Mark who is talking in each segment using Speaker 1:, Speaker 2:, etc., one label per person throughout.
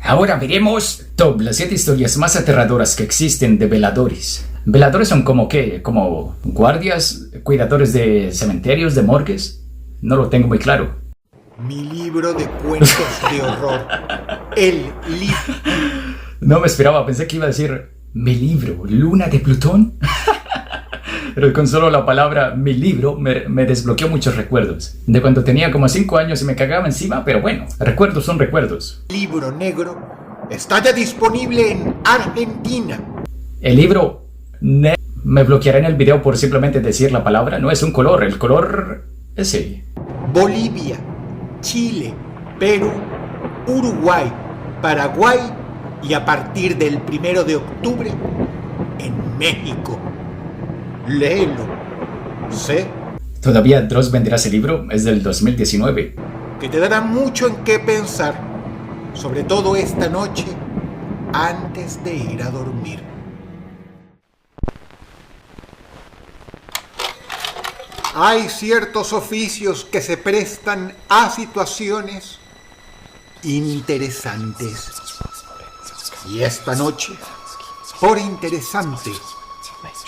Speaker 1: Ahora veremos top las 7 historias más aterradoras que existen de veladores. ¿Veladores son como qué? ¿Como guardias? ¿Cuidadores de cementerios? ¿De morgues? No lo tengo muy claro.
Speaker 2: Mi libro de cuentos de horror. El libro.
Speaker 1: No me esperaba, pensé que iba a decir mi libro, Luna de Plutón. Pero con solo la palabra mi libro me desbloqueó muchos recuerdos. De cuando tenía como 5 años y me cagaba encima, pero bueno, recuerdos son recuerdos.
Speaker 2: Libro negro está ya disponible en Argentina.
Speaker 1: El libro me bloqueará en el video por simplemente decir la palabra. No es un color, el color ese.
Speaker 2: Bolivia, Chile, Perú, Uruguay, Paraguay y a partir del 1 de octubre en México. Léelo. Sé
Speaker 1: ¿Todavía Dross venderá ese libro? Es del 2019.
Speaker 2: que te dará mucho en qué pensar, sobre todo esta noche antes de ir a dormir. Hay ciertos oficios que se prestan a situaciones interesantes. Y esta noche, por interesante,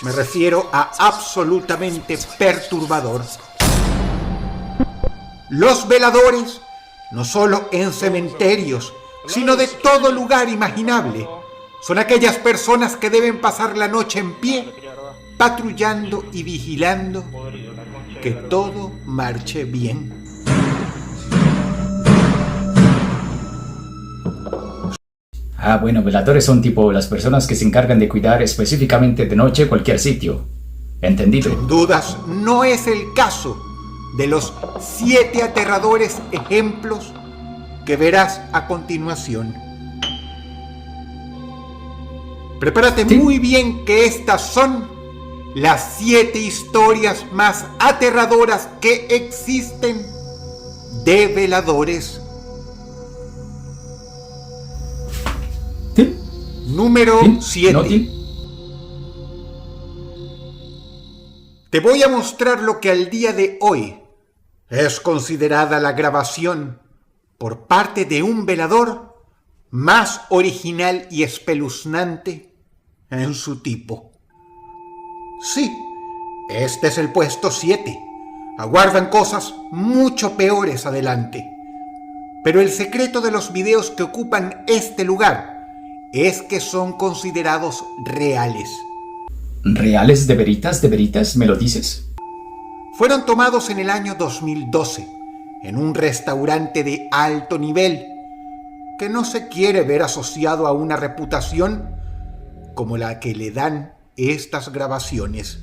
Speaker 2: me refiero a absolutamente perturbador. Los veladores, no solo en cementerios, sino de todo lugar imaginable, son aquellas personas que deben pasar la noche en pie, patrullando y vigilando que todo marche bien.
Speaker 1: Ah, bueno, veladores son tipo las personas que se encargan de cuidar específicamente de noche cualquier sitio. ¿Entendido?
Speaker 2: Sin dudas, no es el caso de los 7 aterradores ejemplos que verás a continuación. Prepárate muy bien, que estas son las 7 historias más aterradoras que existen de veladores.
Speaker 1: ¿Sí?
Speaker 2: Número
Speaker 1: ¿Sí?
Speaker 2: 7.
Speaker 1: ¿No, sí?
Speaker 2: Te voy a mostrar lo que al día de hoy es considerada la grabación por parte de un velador más original y espeluznante en su tipo. Sí, este es el puesto 7. Aguardan cosas mucho peores adelante. Pero el secreto de los videos que ocupan este lugar es que son considerados reales.
Speaker 1: ¿Reales de veritas, me lo dices?
Speaker 2: Fueron tomados en el año 2012 en un restaurante de alto nivel que no se quiere ver asociado a una reputación como la que le dan estas grabaciones.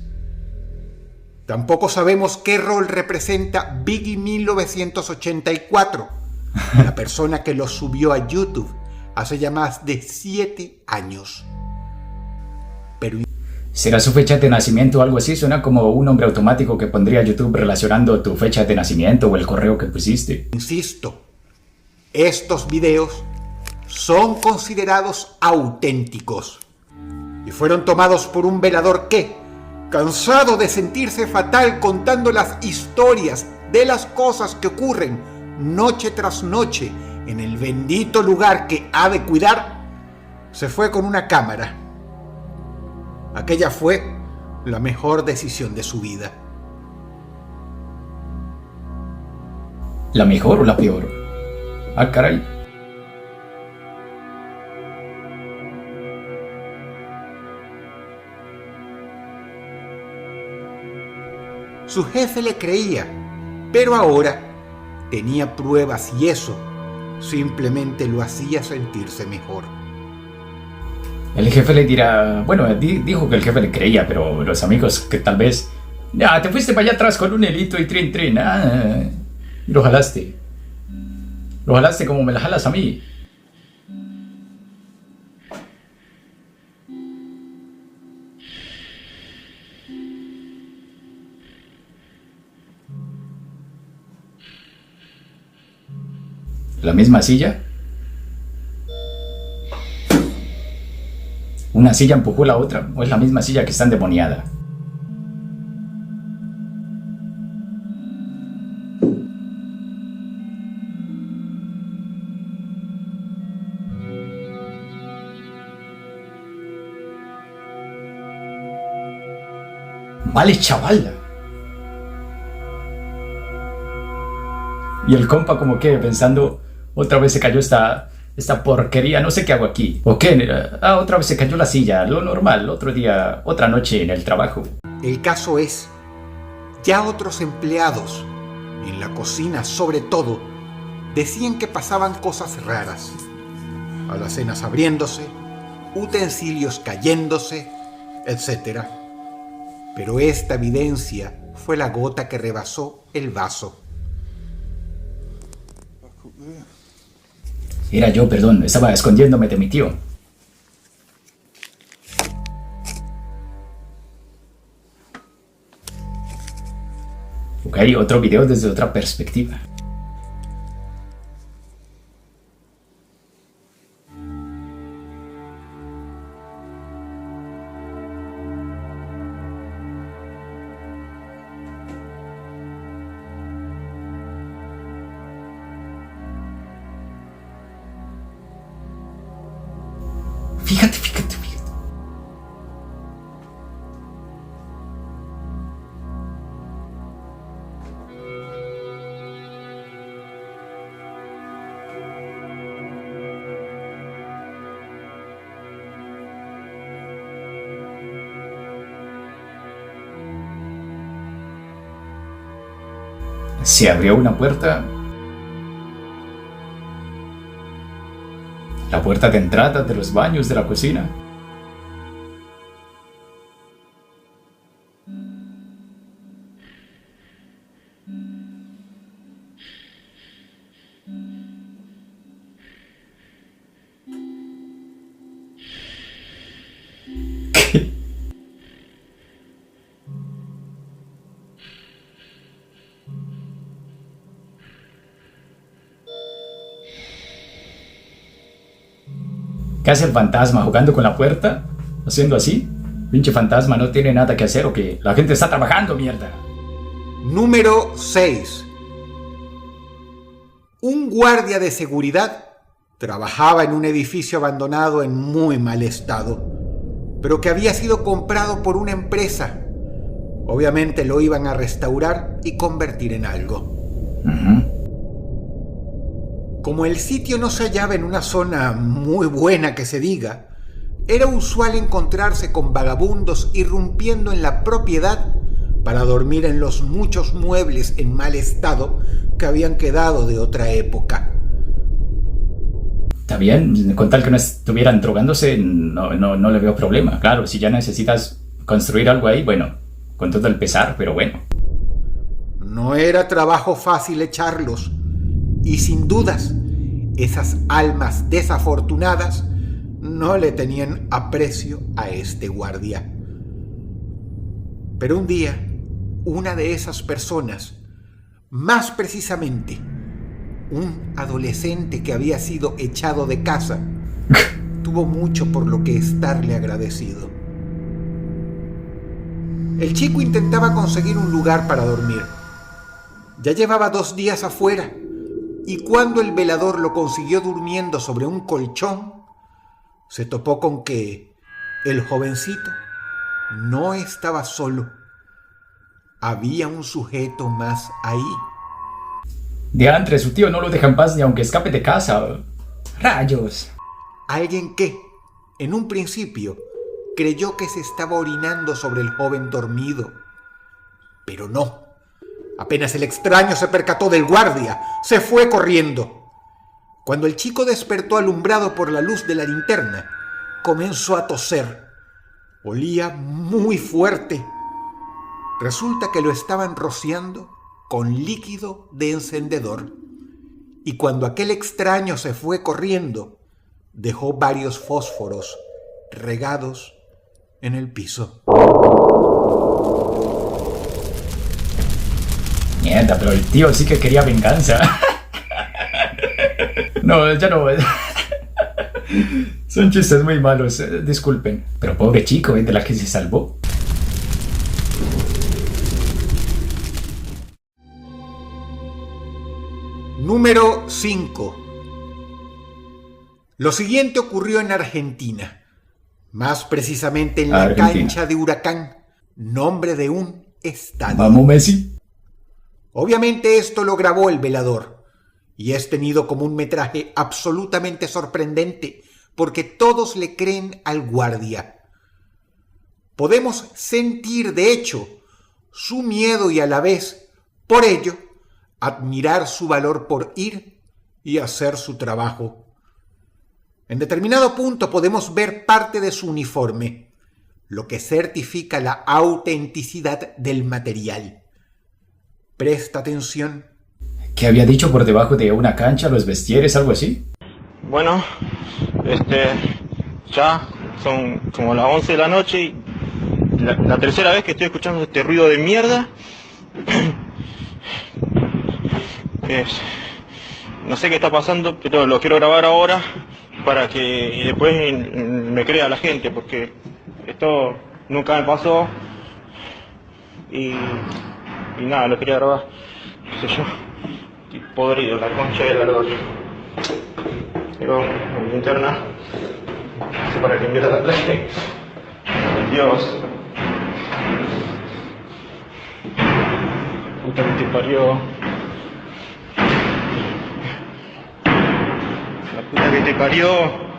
Speaker 2: Tampoco sabemos qué rol representa Biggie 1984, la persona que los subió a YouTube hace ya más de 7 años. Pero
Speaker 1: ¿Será su fecha de nacimiento o algo así? Suena como un nombre automático que pondría YouTube relacionando tu fecha de nacimiento o el correo que pusiste.
Speaker 2: insisto, estos videos son considerados auténticos y fueron tomados por un velador que, cansado de sentirse fatal contando las historias de las cosas que ocurren noche tras noche en el bendito lugar que ha de cuidar, se fue con una cámara. Aquella fue la mejor decisión de su vida.
Speaker 1: ¿La mejor o la peor? Ah, caray.
Speaker 2: Su jefe le creía, pero ahora tenía pruebas y eso simplemente lo hacía sentirse mejor.
Speaker 1: El jefe le dirá... Bueno, dijo que el jefe le creía, pero los amigos que tal vez... Ya, te fuiste para allá atrás con un hilito y trin trin. Ah, y lo jalaste. Lo jalaste como me la jalas a mí. ¿La misma silla? ¿Una silla empujó la otra? ¿O es la misma silla que está endemoniada? Vale, chaval. Y el compa como que pensando, otra vez se cayó esta porquería, no sé qué hago aquí. ¿O qué? Otra vez se cayó la silla, lo normal, otro día, otra noche en el trabajo.
Speaker 2: El caso es, ya otros empleados, en la cocina sobre todo, decían que pasaban cosas raras. Alacenas abriéndose, utensilios cayéndose, etc. Pero esta evidencia fue la gota que rebasó el vaso.
Speaker 1: Era yo, perdón, estaba escondiéndome de mi tío. Ok, otro video desde otra perspectiva. Fíjate. Se abrió una puerta. La puerta de entrada de los baños de la cocina. ¿Qué? ¿Qué hace el fantasma? ¿Jugando con la puerta? ¿Haciendo así? Pinche fantasma, no tiene nada que hacer o que la gente está trabajando, mierda.
Speaker 2: Número 6. Un guardia de seguridad trabajaba en un edificio abandonado en muy mal estado, pero que había sido comprado por una empresa. Obviamente lo iban a restaurar y convertir en algo. Como el sitio no se hallaba en una zona muy buena que se diga, era usual encontrarse con vagabundos irrumpiendo en la propiedad para dormir en los muchos muebles en mal estado que habían quedado de otra época.
Speaker 1: Está bien, con tal que no estuvieran drogándose, no le veo problema. Claro, si ya necesitas construir algo ahí, bueno, con todo el pesar, pero bueno.
Speaker 2: No era trabajo fácil echarlos, y sin dudas, esas almas desafortunadas no le tenían aprecio a este guardia. Pero un día, una de esas personas, más precisamente, un adolescente que había sido echado de casa, tuvo mucho por lo que estarle agradecido. El chico intentaba conseguir un lugar para dormir. Ya llevaba 2 días afuera, y cuando el velador lo consiguió durmiendo sobre un colchón, se topó con que el jovencito no estaba solo. Había un sujeto más ahí.
Speaker 1: Diantre, su tío no lo deja en paz ni aunque escape de casa. ¡Rayos!
Speaker 2: Alguien que, en un principio, creyó que se estaba orinando sobre el joven dormido. Pero no. Apenas el extraño se percató del guardia, se fue corriendo. Cuando el chico despertó alumbrado por la luz de la linterna, comenzó a toser. Olía muy fuerte. Resulta que lo estaban rociando con líquido de encendedor. Y cuando aquel extraño se fue corriendo, dejó varios fósforos regados en el piso.
Speaker 1: Mierda, pero el tío sí que quería venganza. No, ya no. Son chistes muy malos, disculpen. Pero pobre chico, de la que se salvó.
Speaker 2: Número 5. Lo siguiente ocurrió en Argentina, más precisamente en la cancha de Huracán, nombre de un estadio.
Speaker 1: Vamos, Messi.
Speaker 2: Obviamente esto lo grabó el velador y es tenido como un metraje absolutamente sorprendente porque todos le creen al guardia. Podemos sentir, de hecho, su miedo y a la vez, por ello, admirar su valor por ir y hacer su trabajo. En determinado punto podemos ver parte de su uniforme, lo que certifica la autenticidad del material. Presta atención.
Speaker 1: ¿Qué había dicho por debajo de una cancha, los vestieres, algo así?
Speaker 3: Bueno, ya son como las 11 de la noche y la tercera vez que estoy escuchando este ruido de mierda. No sé qué está pasando, pero lo quiero grabar ahora para que después me crea la gente, porque esto nunca me pasó y nada, lo quería grabar. No sé yo, estoy podrido, la concha de la lora. Pero mi linterna, no sé para qué enviar la clase. Dios. Puta que te parió. La puta que te parió.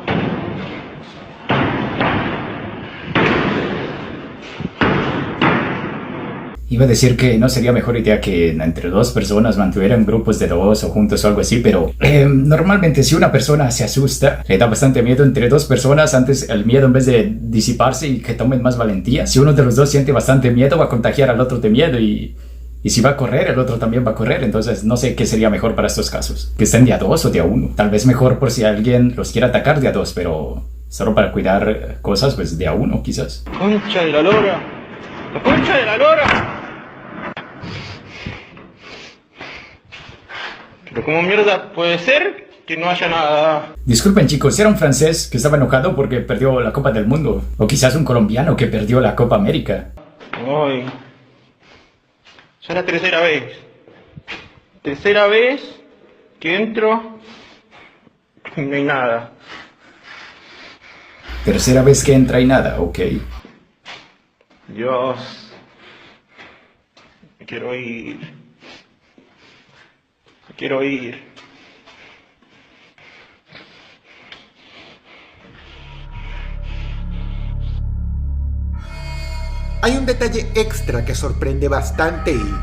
Speaker 1: Iba a decir que no sería mejor idea que entre dos personas mantuvieran grupos de dos o juntos o algo así, pero normalmente si una persona se asusta, le da bastante miedo entre dos personas, antes el miedo en vez de disiparse y que tomen más valentía. Si uno de los dos siente bastante miedo, va a contagiar al otro de miedo y si va a correr, el otro también va a correr. Entonces no sé qué sería mejor para estos casos. Que estén de a dos o de a uno. Tal vez mejor por si alguien los quiere atacar de a dos, pero solo para cuidar cosas, pues de a uno quizás.
Speaker 3: Concha de la lora. La concha de la lora. Pero ¿cómo mierda puede ser que no haya nada?
Speaker 1: Disculpen chicos, era un francés que estaba enojado porque perdió la Copa del Mundo. O quizás un colombiano que perdió la Copa América.
Speaker 3: Ay. Ya es la tercera vez. Tercera vez que entro y no hay nada.
Speaker 1: Tercera vez que entra y nada, ok.
Speaker 3: Dios. Me quiero ir. Quiero ir.
Speaker 2: Hay un detalle extra que sorprende bastante y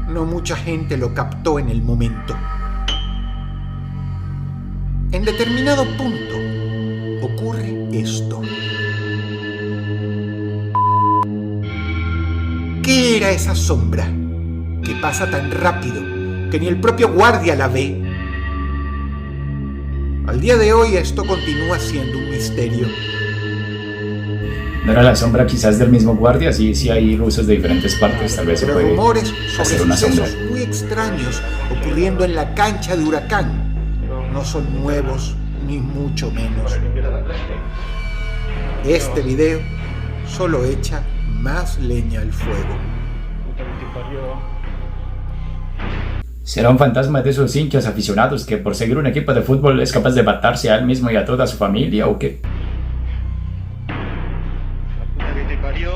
Speaker 2: no mucha gente lo captó en el momento. En determinado punto ocurre esto. ¿Qué era esa sombra que pasa tan rápido que ni el propio guardia la ve? Al día de hoy esto continúa siendo un misterio.
Speaker 1: ¿No era la sombra quizás del mismo guardia? Sí hay luces de diferentes partes, tal vez se
Speaker 2: Pero
Speaker 1: puede
Speaker 2: rumores sobre
Speaker 1: hacer una sombra.
Speaker 2: sucesos muy extraños ocurriendo en la cancha de Huracán no son nuevos ni mucho menos. Este video solo echa más leña al fuego.
Speaker 1: ¿Será un fantasma de esos hinchas aficionados que por seguir un equipo de fútbol es capaz de matarse a él mismo y a toda su familia o qué?
Speaker 3: La puta que te parió.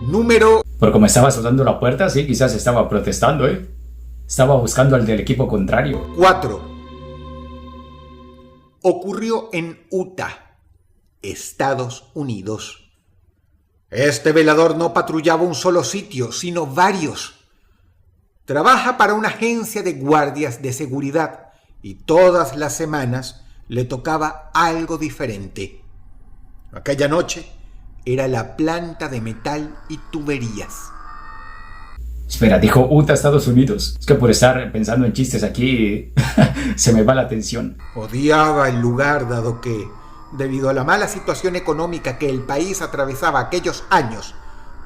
Speaker 2: Número
Speaker 1: Por como estaba azotando la puerta, sí, quizás estaba protestando, ¿eh? Estaba buscando al del equipo contrario.
Speaker 2: 4. Ocurrió en Utah, Estados Unidos. Este velador no patrullaba un solo sitio, sino varios. Trabaja para una agencia de guardias de seguridad y todas las semanas le tocaba algo diferente. Aquella noche era la planta de metal y tuberías.
Speaker 1: Espera, dijo Utah, Estados Unidos. Es que por estar pensando en chistes aquí se me va la atención.
Speaker 2: Odiaba el lugar dado que, debido a la mala situación económica que el país atravesaba aquellos años,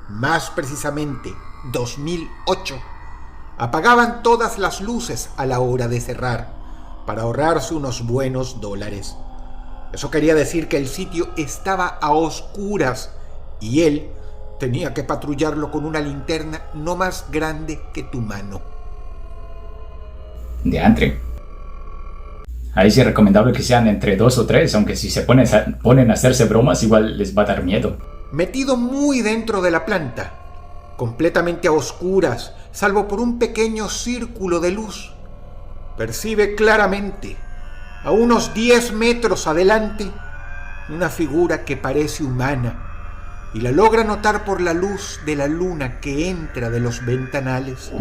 Speaker 2: más precisamente 2008, apagaban todas las luces a la hora de cerrar para ahorrarse unos buenos dólares. Eso quería decir que el sitio estaba a oscuras y él tenía que patrullarlo con una linterna no más grande que tu mano.
Speaker 1: De antre. Ahí sí es recomendable que sean entre 2 o 3, aunque si se ponen a hacerse bromas igual les va a dar miedo.
Speaker 2: Metido muy dentro de la planta, completamente a oscuras, salvo por un pequeño círculo de luz, percibe claramente, a unos 10 metros adelante, una figura que parece humana y la logra notar por la luz de la luna que entra de los ventanales.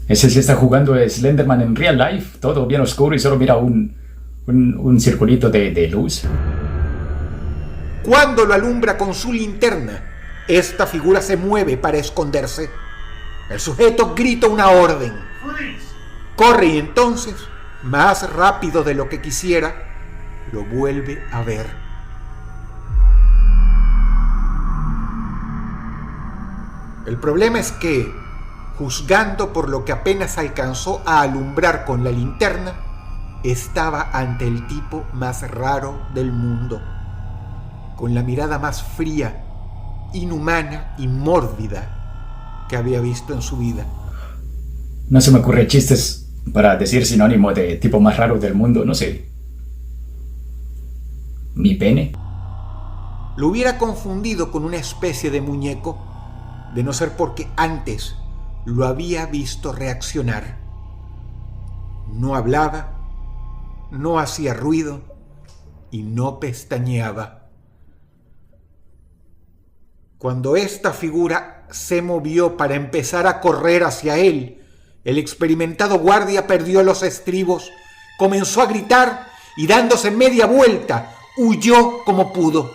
Speaker 1: Ese sí está jugando Slenderman en real life, todo bien oscuro y solo mira un circulito de luz.
Speaker 2: Cuando lo alumbra con su linterna, esta figura se mueve para esconderse. El sujeto grita una orden. Corre y entonces, más rápido de lo que quisiera, lo vuelve a ver. El problema es que, juzgando por lo que apenas alcanzó a alumbrar con la linterna, estaba ante el tipo más raro del mundo, con la mirada más fría, inhumana y mórbida que había visto en su vida.
Speaker 1: No se me ocurre chistes para decir sinónimo de tipo más raro del mundo, no sé. ¿Mi pene?
Speaker 2: Lo hubiera confundido con una especie de muñeco, de no ser porque antes lo había visto reaccionar. No hablaba, no hacía ruido y no pestañeaba. Cuando esta figura se movió para empezar a correr hacia él, el experimentado guardia perdió los estribos, comenzó a gritar y dándose media vuelta, huyó como pudo.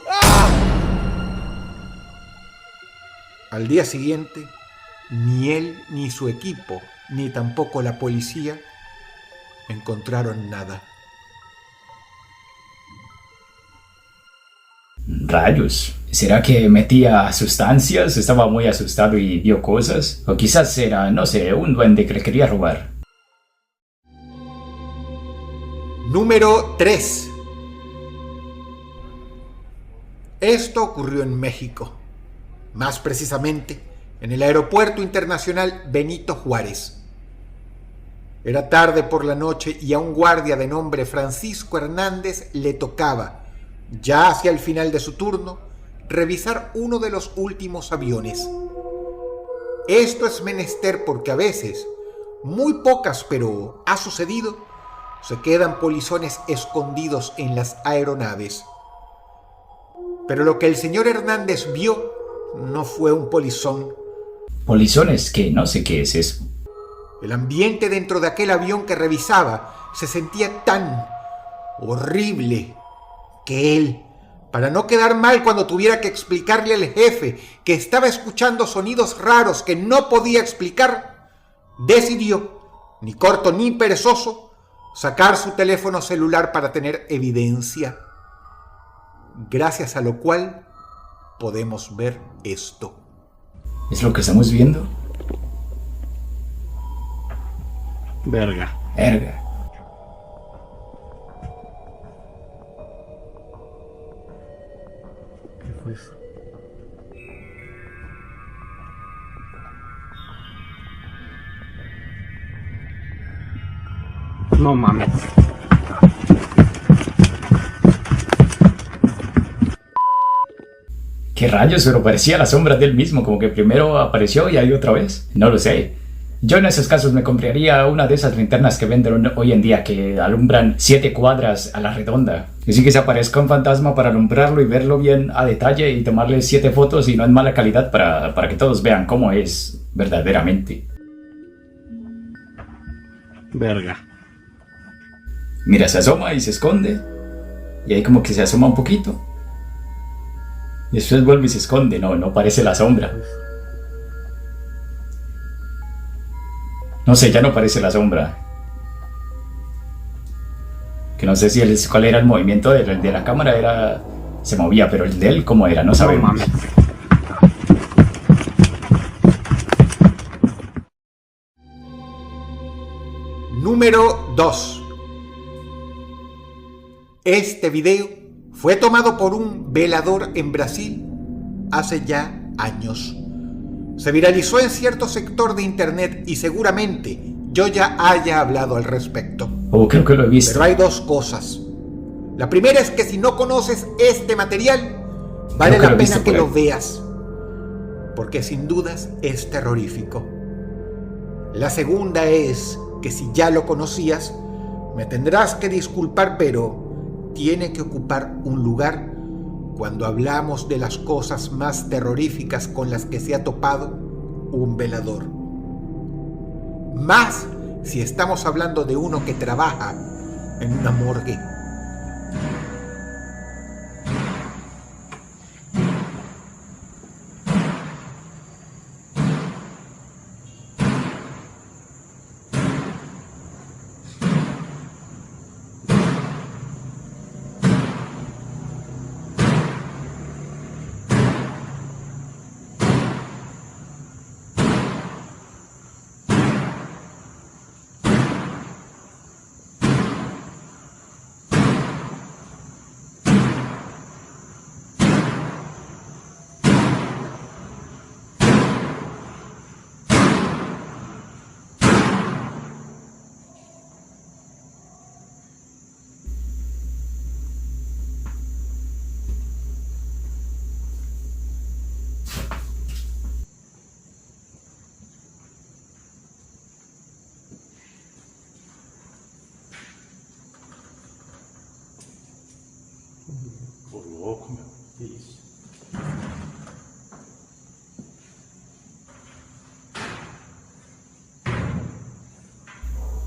Speaker 2: Al día siguiente, ni él ni su equipo, ni tampoco la policía, encontraron nada.
Speaker 1: Rayos. ¿Será que metía sustancias? Estaba muy asustado y vio cosas. O quizás era, no sé, un duende que le quería robar.
Speaker 2: Número 3. Esto ocurrió en México. Más precisamente, en el Aeropuerto Internacional Benito Juárez. Era tarde por la noche y a un guardia de nombre Francisco Hernández le tocaba, ya hacia el final de su turno, revisar uno de los últimos aviones. Esto es menester porque a veces, muy pocas pero ha sucedido, se quedan polizones escondidos en las aeronaves. Pero lo que el señor Hernández vio no fue un polizón.
Speaker 1: ¿Polizones? ¿Qué? No sé qué es eso.
Speaker 2: El ambiente dentro de aquel avión que revisaba se sentía tan horrible que él, para no quedar mal cuando tuviera que explicarle al jefe que estaba escuchando sonidos raros que no podía explicar, decidió, ni corto ni perezoso, sacar su teléfono celular para tener evidencia, gracias a lo cual podemos ver esto.
Speaker 1: ¿Es lo que estamos viendo?
Speaker 4: Verga.
Speaker 1: Verga.
Speaker 4: ¿Qué fue eso? No mames.
Speaker 1: ¿Qué rayos? Pero parecía la sombra de él mismo, como que primero apareció y ahí otra vez. No lo sé. Yo en esos casos me compraría una de esas linternas que venden hoy en día que alumbran 7 cuadras a la redonda. Así que se aparezca un fantasma para alumbrarlo y verlo bien a detalle y tomarle 7 fotos y no en mala calidad para que todos vean cómo es verdaderamente.
Speaker 4: Verga.
Speaker 1: Mira, se asoma y se esconde. Y ahí como que se asoma un poquito. Y después vuelve y se esconde. No parece la sombra. No sé, ya no parece la sombra. Que no sé si cuál era el movimiento el de la cámara. Se movía, pero el de él, ¿cómo era? No sabemos.
Speaker 4: No mames.
Speaker 2: Número 2. Este video fue tomado por un velador en Brasil hace ya años. Se viralizó en cierto sector de internet y seguramente yo ya haya hablado al respecto.
Speaker 1: Oh, creo que lo he visto.
Speaker 2: Pero hay dos cosas. La primera es que si no conoces este material, vale
Speaker 1: Creo que lo
Speaker 2: la
Speaker 1: he visto
Speaker 2: pena que
Speaker 1: por ahí.
Speaker 2: lo veas, porque sin dudas es terrorífico. La segunda es que si ya lo conocías, me tendrás que disculpar, pero tiene que ocupar un lugar cuando hablamos de las cosas más terroríficas con las que se ha topado un velador. Más si estamos hablando de uno que trabaja en una morgue.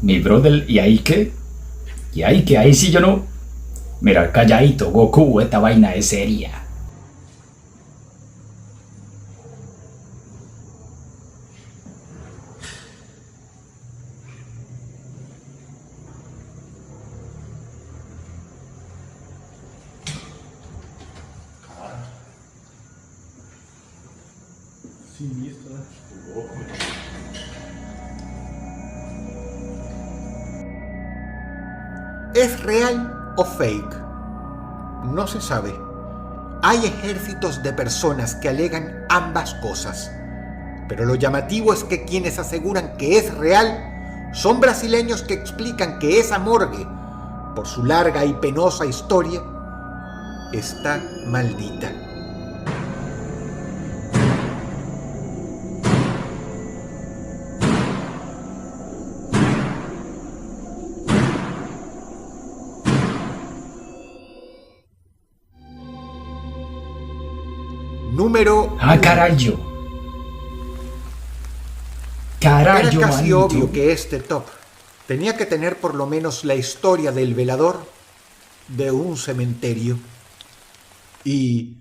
Speaker 1: Mi brother, ¿y ahí qué? ¿Y ahí qué? Ahí sí yo no. Mira, calladito, Goku, esta vaina es seria.
Speaker 2: ¿Es real o fake? No se sabe. Hay ejércitos de personas que alegan ambas cosas. Pero lo llamativo es que quienes aseguran que es real son brasileños que explican que esa morgue, por su larga y penosa historia, está maldita. Número
Speaker 1: Ah, carajo.
Speaker 2: Era
Speaker 1: Carajo,
Speaker 2: casi
Speaker 1: manito.
Speaker 2: obvio que este top tenía que tener por lo menos la historia del velador de un cementerio. Y,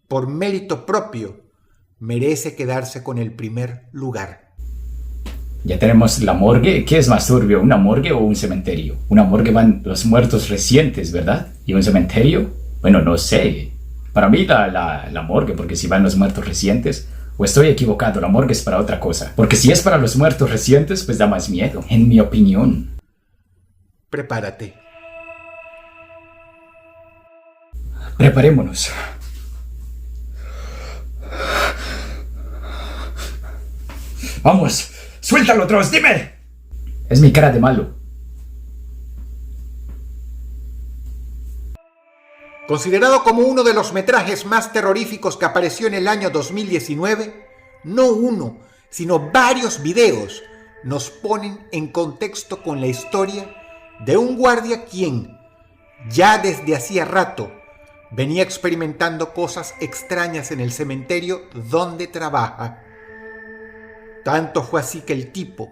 Speaker 2: por mérito propio, merece quedarse con el primer lugar.
Speaker 1: Ya tenemos la morgue. ¿Qué es más turbio, una morgue o un cementerio? Una morgue van los muertos recientes, ¿verdad? ¿Y un cementerio? Bueno, no sé. Para mí la morgue, porque si van los muertos recientes, o estoy equivocado, la morgue es para otra cosa. Porque si es para los muertos recientes, pues da más miedo, en mi opinión.
Speaker 2: Prepárate.
Speaker 1: Preparémonos. Vamos, suéltalo, Trost, dime. Es mi cara de malo.
Speaker 2: Considerado como uno de los metrajes más terroríficos que apareció en el año 2019, no uno, sino varios videos nos ponen en contexto con la historia de un guardia quien, ya desde hacía rato, venía experimentando cosas extrañas en el cementerio donde trabaja. Tanto fue así que el tipo,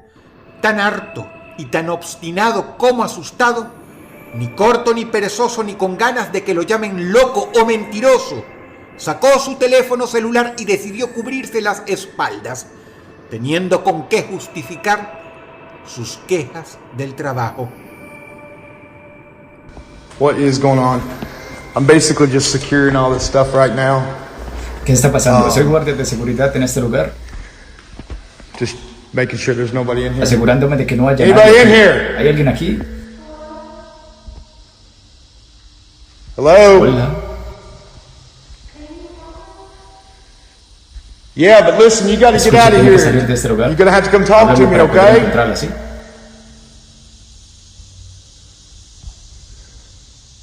Speaker 2: tan harto y tan obstinado como asustado, ni corto ni perezoso ni con ganas de que lo llamen loco o mentiroso, sacó su teléfono celular y decidió cubrirse las espaldas, teniendo con qué justificar sus quejas del trabajo.
Speaker 5: What is going on? I'm basically just securing all this stuff right now.
Speaker 1: ¿Qué está pasando? Soy guardia de seguridad en este lugar,
Speaker 5: Just making sure there's nobody in here.
Speaker 1: asegurándome de que no haya
Speaker 5: Anybody
Speaker 1: nadie.
Speaker 5: in here?
Speaker 1: ¿Hay alguien aquí?
Speaker 5: Hello?
Speaker 1: Hola.
Speaker 5: Yeah, but listen, you gotta get
Speaker 1: Escucha,
Speaker 5: out of
Speaker 1: tengo que salir de
Speaker 5: here.
Speaker 1: este lugar.
Speaker 5: You're gonna have to come talk to
Speaker 1: Háblame
Speaker 5: me,
Speaker 1: para poder
Speaker 5: okay?
Speaker 1: encontrarla, ¿sí?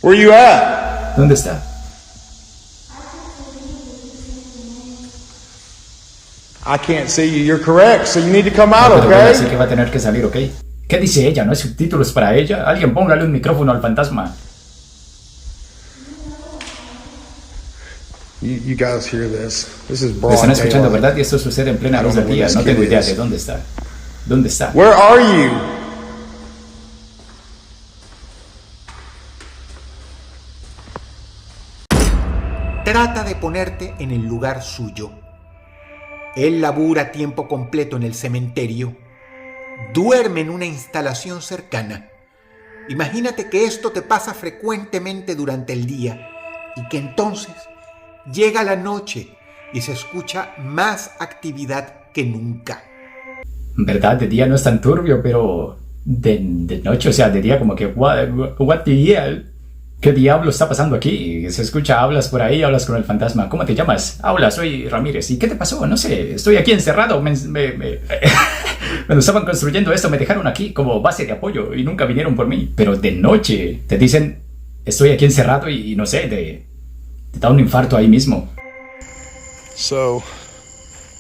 Speaker 5: Where you at?
Speaker 1: ¿Dónde está?
Speaker 5: I can't see you. You're correct. So you need to come out,
Speaker 1: No, pero bueno, así
Speaker 5: okay?
Speaker 1: que va a tener que salir, ¿ok? ¿Qué dice ella? ¿No hay subtítulos para ella? Alguien póngale un micrófono al fantasma.
Speaker 5: You guys hear this? This is
Speaker 1: Lo
Speaker 5: broad
Speaker 1: están escuchando,
Speaker 5: daylight.
Speaker 1: ¿verdad? Y esto sucede en plena luz del día. No tengo idea de dónde está. ¿Dónde está?
Speaker 5: Where are you?
Speaker 2: Trata de ponerte en el lugar suyo. Él labura a tiempo completo en el cementerio. Duerme en una instalación cercana. Imagínate que esto te pasa frecuentemente durante el día y que entonces llega la noche y se escucha más actividad que nunca.
Speaker 1: En verdad, de día no es tan turbio, pero de noche, o sea, de día como que, what the hell? ¿Qué diablo está pasando aquí? Se escucha, hablas por ahí, hablas con el fantasma. ¿Cómo te llamas? Hola, soy Ramírez. ¿Y qué te pasó? No sé, estoy aquí encerrado. Cuando estaban construyendo esto me dejaron aquí como base de apoyo y nunca vinieron por mí. Pero de noche te dicen, estoy aquí encerrado y no sé, te da un infarto ahí mismo.
Speaker 5: So,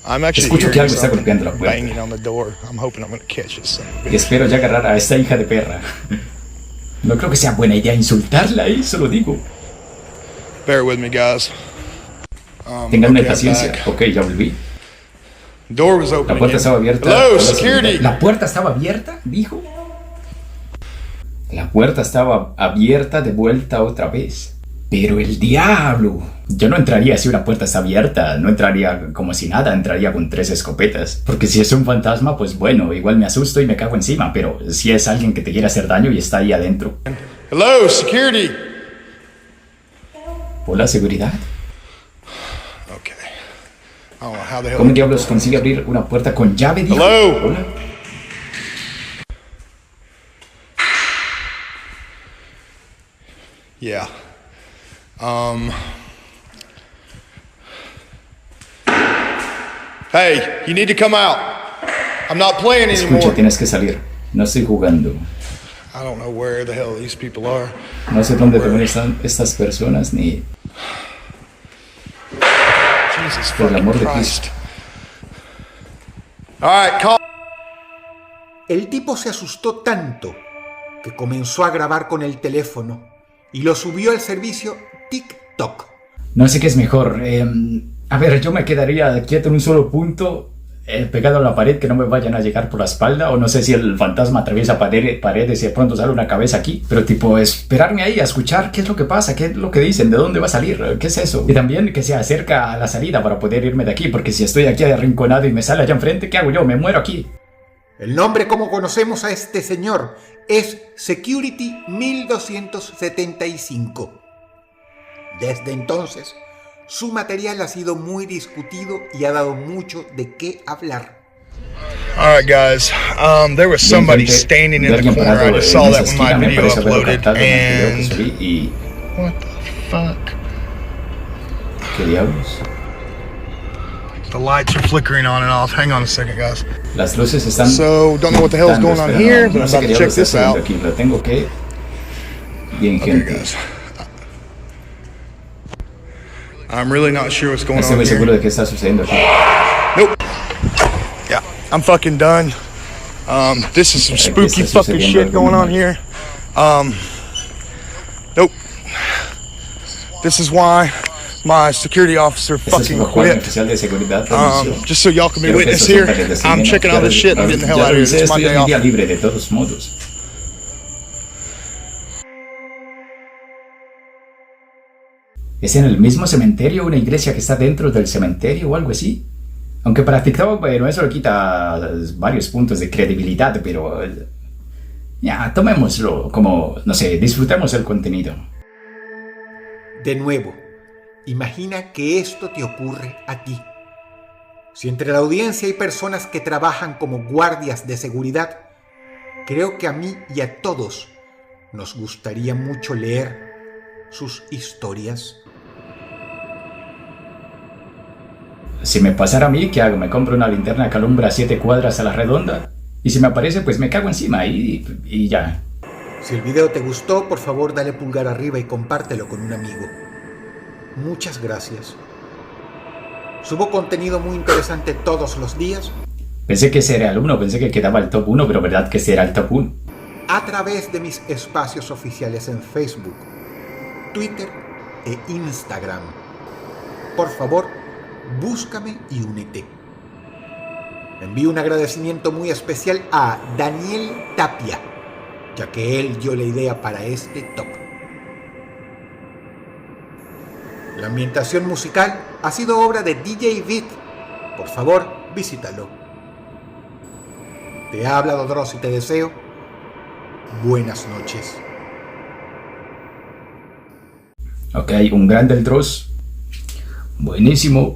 Speaker 5: I'm actually
Speaker 1: Escucho que
Speaker 5: hearing
Speaker 1: algo está
Speaker 5: something
Speaker 1: golpeando la puerta.
Speaker 5: banging on the door. I'm hoping I'm gonna catch it soon.
Speaker 1: Y espero ya agarrar a esta hija de perra. No creo que sea buena idea insultarla, eso lo digo.
Speaker 5: Bear with me, guys.
Speaker 1: Ténganme
Speaker 5: okay, I'm
Speaker 1: paciencia.
Speaker 5: back.
Speaker 1: Ok, ya volví.
Speaker 5: Door was open
Speaker 1: La puerta
Speaker 5: again.
Speaker 1: estaba abierta.
Speaker 5: Hello,
Speaker 1: Hola,
Speaker 5: security.
Speaker 1: señorita. ¿La puerta estaba abierta? Dijo. La puerta estaba abierta de vuelta otra vez. Pero el diablo. Yo no entraría si una puerta está abierta. No entraría como si nada. Entraría con 3 escopetas. Porque si es un fantasma, pues bueno, igual me asusto y me cago encima. Pero si es alguien que te quiere hacer daño y está ahí adentro.
Speaker 5: Hello, security.
Speaker 1: Hola, seguridad.
Speaker 5: Okay. I don't know how the hell.
Speaker 1: ¿Cómo diablos consigue abrir una puerta con llave? Dijo.
Speaker 5: Hello.
Speaker 1: Hola.
Speaker 5: Yeah. Hey, you need to come out. I'm not playing
Speaker 1: Escucha,
Speaker 5: anymore.
Speaker 1: tienes que salir. No estoy jugando.
Speaker 5: I don't know where the hell these people are.
Speaker 1: No sé dónde también están estas personas ni
Speaker 5: Jesus
Speaker 1: por el
Speaker 5: fucking
Speaker 1: amor de
Speaker 5: Christ.
Speaker 1: Cristo.
Speaker 5: All right, call.
Speaker 2: El tipo se asustó tanto que comenzó a grabar con el teléfono y lo subió al servicio TikTok.
Speaker 1: No sé qué es mejor. A ver, yo me quedaría quieto en un solo punto, pegado a la pared, que no me vayan a llegar por la espalda. O no sé si el fantasma atraviesa paredes y de pronto sale una cabeza aquí. Pero tipo, esperarme ahí a escuchar qué es lo que pasa, qué es lo que dicen, de dónde va a salir, qué es eso. Y también que se acerca a la salida para poder irme de aquí. Porque si estoy aquí arrinconado y me sale allá enfrente, ¿qué hago yo? Me muero aquí.
Speaker 2: El nombre como conocemos a este señor es Security 1275. Desde entonces, su material ha sido muy discutido y ha dado mucho de qué hablar.
Speaker 5: All right, guys. There was somebody standing in the corner. I just saw that when my video uploaded, and what the fuck?
Speaker 1: ¿Qué diablos?
Speaker 5: The lights are flickering on and off. Hang on a second, guys.
Speaker 1: Las luces están...
Speaker 5: So, don't know what the hell's going on here, but I'm
Speaker 1: sé
Speaker 5: about
Speaker 1: qué
Speaker 5: to check
Speaker 1: diablos
Speaker 5: this
Speaker 1: está
Speaker 5: out.
Speaker 1: haciendo aquí. Lo tengo que... Bien,
Speaker 5: Okay,
Speaker 1: gente.
Speaker 5: guys. I'm really not sure what's going
Speaker 1: Estoy
Speaker 5: on
Speaker 1: muy seguro
Speaker 5: here.
Speaker 1: de qué está sucediendo aquí.
Speaker 5: Nope. Yeah, I'm fucking done. This is some spooky fucking shit going on here. Nope. This is why my security officer
Speaker 1: Este es
Speaker 5: fucking
Speaker 1: un guardia
Speaker 5: quit.
Speaker 1: oficial de seguridad. renunció.
Speaker 5: Just so y'all can be
Speaker 1: Quiero que
Speaker 5: witness
Speaker 1: estos
Speaker 5: here,
Speaker 1: compadres
Speaker 5: I'm
Speaker 1: decidan
Speaker 5: checking all this shit and I'm getting the hell
Speaker 1: ya
Speaker 5: out of here.
Speaker 1: revisé
Speaker 5: This is my
Speaker 1: esto y
Speaker 5: day
Speaker 1: es mi
Speaker 5: off.
Speaker 1: día libre de todos modos. ¿Es en el mismo cementerio una iglesia que está dentro del cementerio o algo así? Aunque para TikTok, bueno, eso le quita varios puntos de credibilidad, pero... Ya, tomémoslo como, no sé, disfrutemos el contenido.
Speaker 2: De nuevo, imagina que esto te ocurre a ti. Si entre la audiencia hay personas que trabajan como guardias de seguridad, creo que a mí y a todos nos gustaría mucho leer sus historias.
Speaker 1: Si me pasara a mí, ¿qué hago? Me compro una linterna que alumbra 7 cuadras a la redonda. Y si me aparece, pues me cago encima y ya.
Speaker 2: Si el video te gustó, por favor dale pulgar arriba y compártelo con un amigo. Muchas gracias. Subo contenido muy interesante todos los días.
Speaker 1: Pensé que ese era el 1, pensé que quedaba el top 1, pero verdad que ese era el top 1.
Speaker 2: A través de mis espacios oficiales en Facebook, Twitter e Instagram. Por favor, búscame y únete. Envío un agradecimiento muy especial a Daniel Tapia, ya que él dio la idea para este top. La ambientación musical ha sido obra de DJ Beat. Por favor, visítalo. Te habla Dodros y te deseo buenas noches.
Speaker 1: Ok, un gran del Dross. Buenísimo.